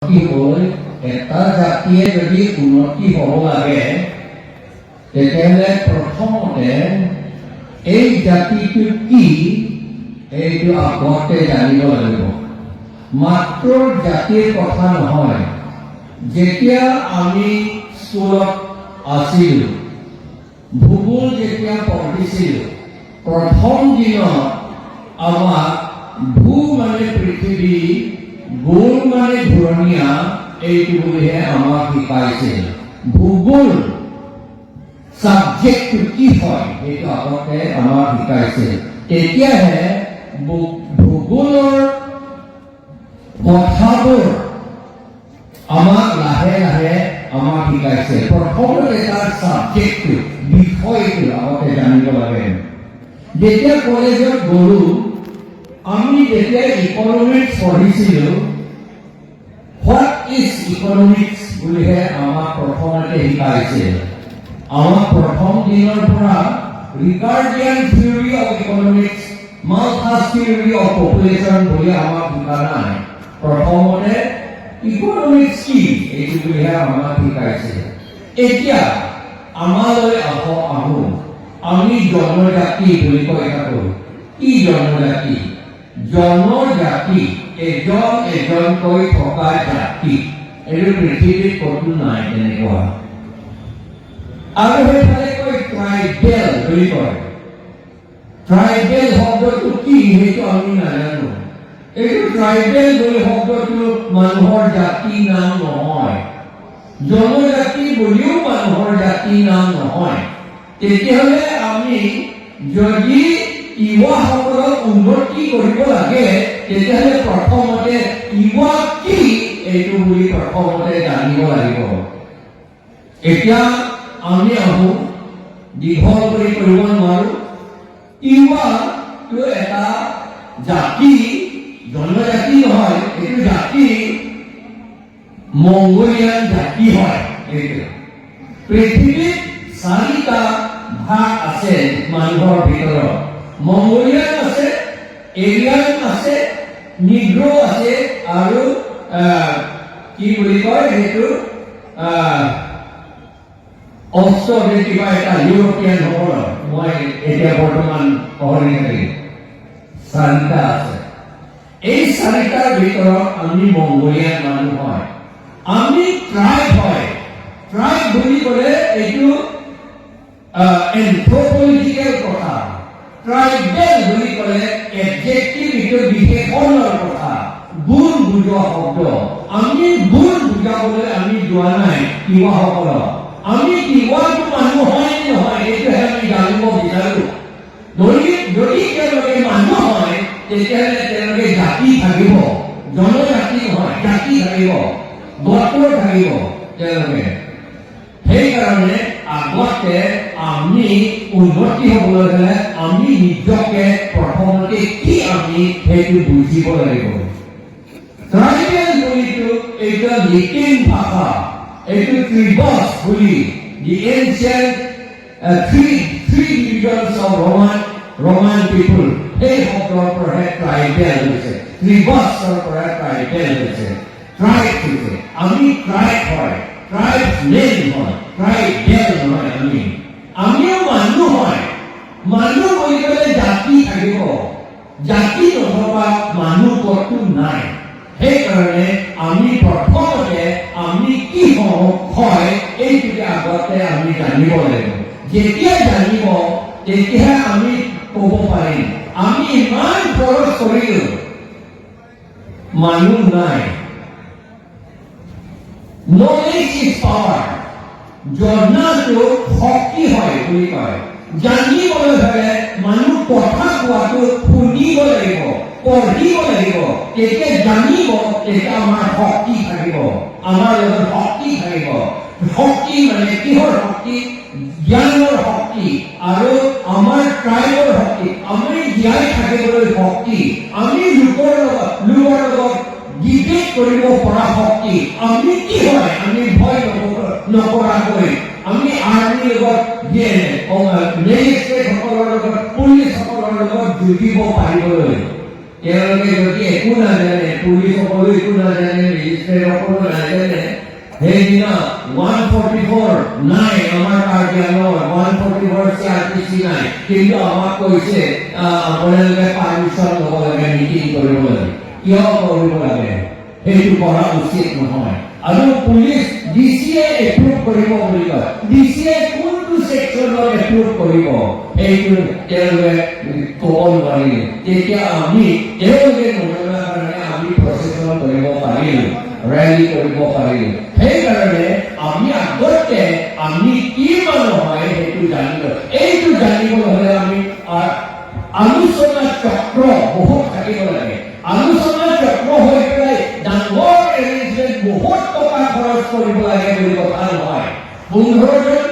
উন্নতি হ'বলৈ এটা জাতিয়ে যদি উন্নতি হ'ব লাগে তেতিয়াহ'লে প্ৰথমতে এই জাতিটো কি এইটো আগতে জানিব লাগিব। মাত্ৰ জাতিৰ কথা নহয়। যেতিয়া আমি স্কুলত আছিলোঁ, ভূগোল যেতিয়া পঢ়িছিলোঁ, প্ৰথম দিনত আমাক ভূ মানে পৃথিৱী, গোল মানে ঘূৰণীয়া, এইটো বুলিহে আমাক শিকাইছিল। ভূগোল সাবজেক্টটো কি হয় সেইটো আগতে আমাক শিকাইছিল। তেতিয়াহে ভূগোলৰ কথাবোৰ আমাক লাহে লাহে আমাক শিকাইছে। প্ৰথমতে তাৰ সাবজেক্টটো, বিষয়টো আগতে জানিব লাগে। যেতিয়া কলেজত গ'লো, আমি যেতিয়া ইকনমিক্স পঢ়িছিলোঁ, হোৱাট ইজ ইকনমিক্স বুলিহে আমাক প্ৰথমতে শিকাইছিল। আমাক প্ৰথম দিনৰ পৰা Ricardian theory of economics, Malthus theory of population বুলি আমাক শিকা নাই। প্ৰথমতে ইকনমিক্স কি এইটো বুলিহে আমাক শিকাইছিল। এতিয়া আমালৈ আহোঁ, আমি জনজাতি বুলি কৈ থাকোঁ। কি জনজাতি? জনজাতি এজন এজনকৈ থকা জাতি। এইটো পৃথিৱীত ক'তো নাই তেনেকুৱা। আৰু সেইফালে কৈ ট্ৰাইবেল বুলি কয়। ট্ৰাইবেল শব্দটো কি সেইটো আমি নাজানো। এইটো ট্ৰাইবেল বুলি শব্দটো মানুহৰ জাতি নাম নহয়। জনজাতি বুলিও মানুহৰ জাতি নাম নহয়। তেতিয়াহ'লে আমি যদি তিৱাসকলক উন্নতি কৰিব লাগে, তেতিয়াহ'লে প্ৰথমতে তিৱা কি এইটো বুলি প্ৰথমতে জানিব লাগিব। এতিয়া আমি আহোঁ, দীঘল কৰি কৰিব নোৱাৰোঁ। তিৱাটো এটা জাতি, জনজাতি নহয়, এইটো জাতি মংগোলিয়ান জাতি হয়। এইটো পৃথিৱীত 4টা ভাগ আছে মানুহৰ ভিতৰত। মংগোলিয়ান আছে, এৰিয়ান আছে, নিগ্ৰো আছে, আৰু কি বুলি কয় সেইটো কিবা এটা ইউৰোপিয়ান সকল, মই এতিয়া বৰ্তমান পাহৰি থাকিম। 4টা আছে। এই 4টাৰ ভিতৰত আমি মংগোলিয়ান মানুহ হয়। আমি ট্ৰাইব হয়। ট্ৰাইব বুলি ক'লে এইটো এন্থ্ৰোপলজিকেল কথা। ট্ৰাইবেল বুলি ক'লে এডজেক্টিভ, এইটো বিশেষণৰ কথা, গুণ বুজোৱা শব্দ। আমি গুণ বুজাবলৈ আমি যোৱা নাই তিৱাসকলক। আমি তিৱাটো মানুহ হয় নে নহয় এইটোহে আমি জানিব বিচাৰোঁ। যদি তেওঁলোকে মানুহ হয় তেতিয়াহ'লে তেওঁলোকে জাতি থাকিব, জনজাতি নহয়, জাতি থাকিব, গোত্ৰ থাকিব তেওঁলোকে। সেইকাৰণে আগতে আমি উন্নতি হ'বলৈ হ'লে আমি নিজকে প্ৰথমতে কি আমি সেইটো বুজিব লাগিব। ট্ৰাইবেল বুলিটো এইটো লেটিন ভাষা, এইটো ট্ৰিবছ বুলি, দি ancient three divisions of Roman people, সেই শব্দৰ পৰাহে ট্ৰাইবেল হৈছে। ট্ৰিবছৰ পৰা ট্ৰাইবেল হৈছে, ট্ৰাইব হৈছে। আমি ট্ৰাইব হয়, ট্ৰাইব নেম হয়, ট্ৰাইবেল নহয়। আমিও মানুহ হয়। মানুহ বুলি ক'লে জাতি থাকিব, জাতি নথকা মানুহ ক'তো নাই। সেইকাৰণে আমি প্ৰথমতে আমি কি হয় এইটোকে আগতে আমি জানিব লাগিব। যেতিয়া জানিব তেতিয়াহে আমি ক'ব পাৰিম। আমি ইমান খৰচ কৰিলোঁ, মানুহ নাই। Knowledge is power. জনাটো শক্তি হয় বুলি কয়। জানিবলৈ হ'লে মানুহ কথা কোৱাটো শুনিব লাগিব, পঢ়িব লাগিব। তেতিয়া জানিব, তেতিয়া আমাৰ শক্তি থাকিব, আমাৰ লগত শক্তি থাকিব। শক্তি মানে কিহৰ শক্তি? জ্ঞানৰ শক্তি আৰু আমাৰ ট্ৰাইবৰ শক্তি। আমি জীয়াই থাকিবলৈ শক্তি, আমি লোকৰ লগত ডিবেট কৰিব পৰা শক্তি। আমি কি হয়? আমি ভয় নকৰাকৈ আমি আৰ্মিৰ লগত মেজিষ্ট্ৰেটসকলৰ লগত, পুলিচসকলৰ লগত যুঁজিব পাৰিবলৈ তেওঁলোকে যদি একো নাজানে, পুলিচ সকলো একো নাজানে, মেজিষ্ট্ৰেট সকলো নাজানে, সেইদিনা 144 নাই আমাৰ কাৰ্যালয়ত, 144 CRPC নাই, কিন্তু আমাক কৈছে আপোনালোকে পাৰ্মিশ্যন ল'ব লাগে, মিটিং কৰিব লাগে। কিয় কৰিব লাগে? সেইটো কৰা উচিত নহয়। আৰু পুলিচ ডিচিয়ে এপ্ৰুভ কৰিব বুলি কয়, ডিচিয়ে কোনটো ছেকশ্যনত এপ্ৰুভ কৰিব সেইটো তেওঁলোকে ক'ব নোৱাৰিলে। তেতিয়া আমি তেওঁলোকে নজনাৰ কাৰণে আমি প্ৰচেছন কৰিব পাৰিলো, ৰেলী কৰিব পাৰিলো। সেইকাৰণে আমি আগতে আমি কি মানুহ হয় সেইটো জানিব। এইটো জানিবলৈ হ'লে আমি আলোচনা চক্ৰ বহুত থাকিব লাগে। আলোচনা চক্ৰ হৈ পেলাই ডাঙৰ এৰেঞ্জমেণ্ট বহুত টকা খৰচ কৰিব লাগে বুলি কথা নহয়। 15 জন